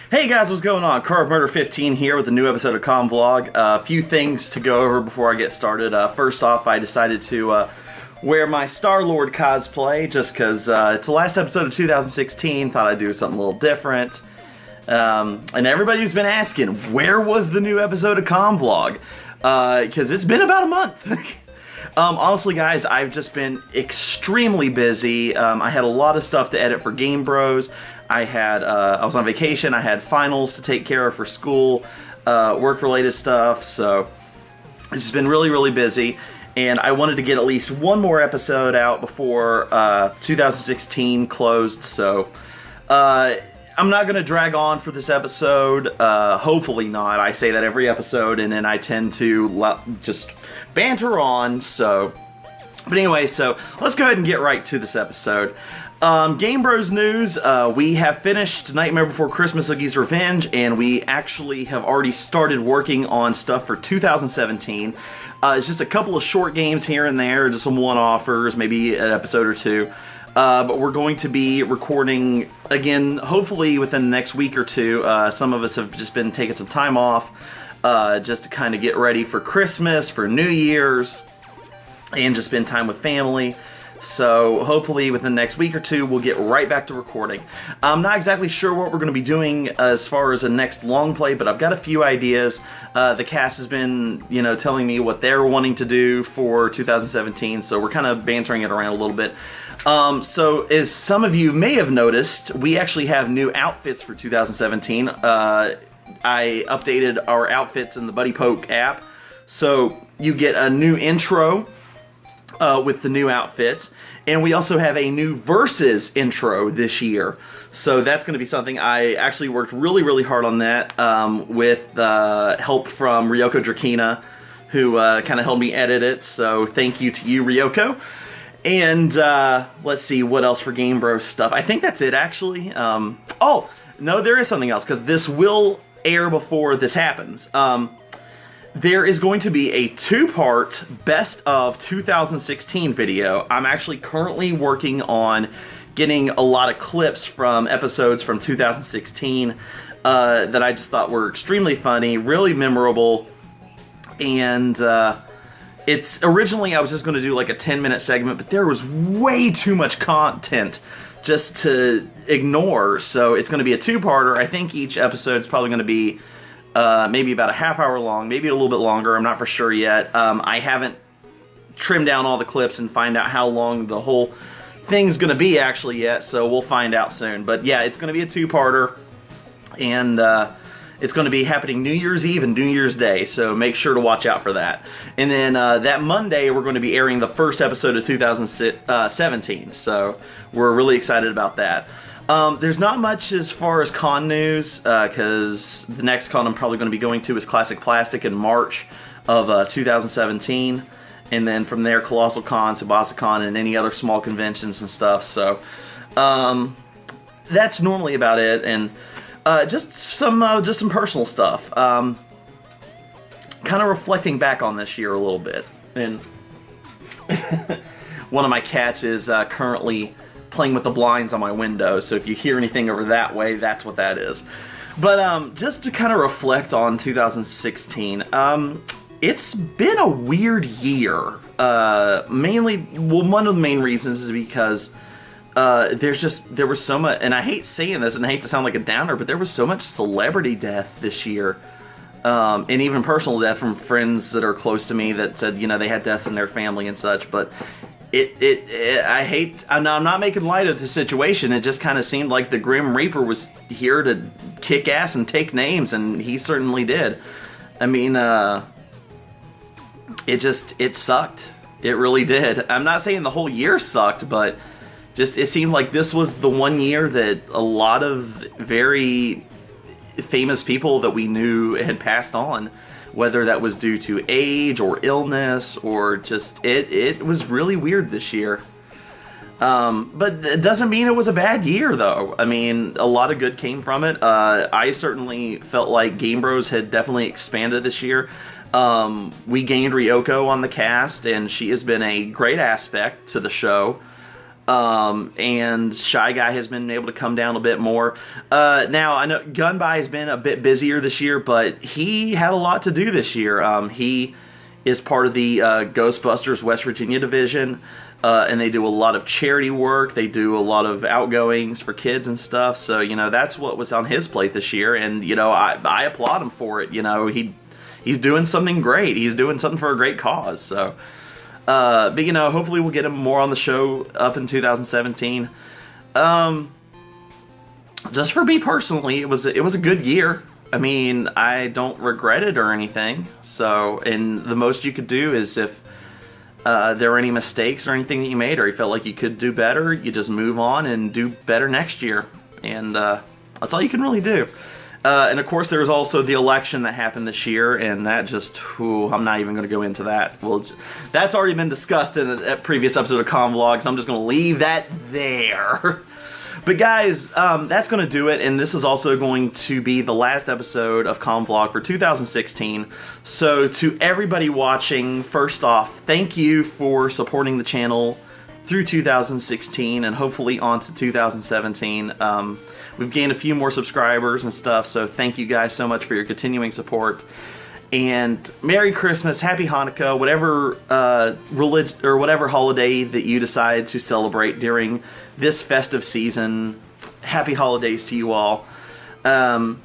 Hey guys, what's going on? Carve Murder 15 here with a new episode of Vlog. A few things to go over before I get started. First off, I decided to wear my Star-Lord cosplay just because it's the last episode of 2016. Thought I'd do something a little different. And everybody who's been asking, where was the new episode of Vlog? Because it's been about a month. Honestly, guys, I've just been extremely busy. I had a lot of stuff to edit for Game Bros. I was on vacation. I had finals to take care of for school, work-related stuff. So it's just been really, really busy. And I wanted to get at least one more episode out before 2016 closed. So I'm not going to drag on for this episode. Hopefully not. I say that every episode, and then I tend to just banter on. But anyway, so let's go ahead and get right to this episode. Game Bros news, we have finished Nightmare Before Christmas Oogie's Revenge, and we actually have already started working on stuff for 2017. It's just a couple of short games here and there, just some one-offers, maybe an episode or two. But we're going to be recording, again, hopefully within the next week or two. Some of us have just been taking some time off, just to kind of get ready for Christmas, for New Year's, and just spend time with family. So hopefully within the next week or two we'll get right back to recording. I'm not exactly sure what we're going to be doing as far as a next long play, but I've got a few ideas. The cast has been, telling me what they're wanting to do for 2017, so we're kind of bantering it around a little bit. So as some of you may have noticed, we actually have new outfits for 2017. I updated our outfits in the Buddy Poke app, so you get a new intro with the new outfits, and we also have a new Versus intro this year. So that's going to be something. I actually worked really, really hard on that with help from Ryoko Drakina, who kind of helped me edit it. So thank you to you, Ryoko. And let's see what else for Game Bros stuff. I think that's it, actually. Oh, no, there is something else, because this will air before this happens. There is going to be a two-part Best of 2016 video. I'm actually currently working on getting a lot of clips from episodes from 2016 that I just thought were extremely funny, really memorable, and it's originally I was just going to do like a 10-minute segment, but there was way too much content just to ignore, so it's going to be a two-parter. I think each episode's probably going to be maybe about a half hour long, maybe a little bit longer. I'm not for sure yet. I haven't trimmed down all the clips and find out how long the whole thing's going to be actually yet, so we'll find out soon. But yeah, it's going to be a two-parter, and it's going to be happening New Year's Eve and New Year's Day, so make sure to watch out for that. And then that Monday, we're going to be airing the first episode of 2017, so we're really excited about that. There's not much as far as con news, because the next con I'm probably going to be going to is Classic Plastic in March of 2017, and then from there Colossal Con, Tsubasa Con, and any other small conventions and stuff. So that's normally about it, and just some personal stuff. Kind of reflecting back on this year a little bit, and one of my cats is currently playing with the blinds on my window, so if you hear anything over that way, that's what that is. But just to kind of reflect on 2016, it's been a weird year. Mainly, one of the main reasons is because there was so much, and I hate saying this, and I hate to sound like a downer, but there was so much celebrity death this year, and even personal death from friends that are close to me that said, they had death in their family and such. But I'm not making light of the situation. It just kind of seemed like the Grim Reaper was here to kick ass and take names, and he certainly did. I mean, it sucked. It really did. I'm not saying the whole year sucked, but just it seemed like this was the one year that a lot of very famous people that we knew had passed on. Whether that was due to age or illness or just it was really weird this year. But it doesn't mean it was a bad year, though. I mean, a lot of good came from it. I certainly felt like Game Bros had definitely expanded this year. We gained Ryoko on the cast, and she has been a great aspect to the show. And Shy Guy has been able to come down a bit more. Now, I know Gunby has been a bit busier this year, but he had a lot to do this year. He is part of the Ghostbusters West Virginia division, and they do a lot of charity work. They do a lot of outgoings for kids and stuff. So, that's what was on his plate this year, and, I applaud him for it. He's doing something great. He's doing something for a great cause, so... but hopefully we'll get him more on the show up in 2017. Just for me personally, it was a good year. I mean, I don't regret it or anything. So, and the most you could do is if there were any mistakes or anything that you made, or you felt like you could do better, you just move on and do better next year. And that's all you can really do. And of course, there was also the election that happened this year, and that just, I'm not even going to go into that. Well, that's already been discussed in a previous episode of Convlog, so I'm just going to leave that there. But guys, that's going to do it, and this is also going to be the last episode of Convlog for 2016. So to everybody watching, first off, thank you for supporting the channel through 2016 and hopefully on to 2017. We've gained a few more subscribers and stuff, so thank you guys so much for your continuing support. And Merry Christmas, Happy Hanukkah, whatever religion or whatever holiday that you decide to celebrate during this festive season. Happy holidays to you all. And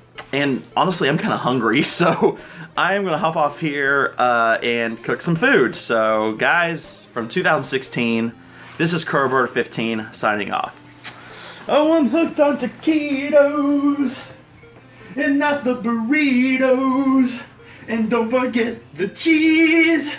honestly, I'm kind of hungry, so I'm going to hop off here and cook some food. So guys, from 2016, this is Crowbird15 signing off. Oh, I'm hooked on taquitos and not the burritos. And don't forget the cheese.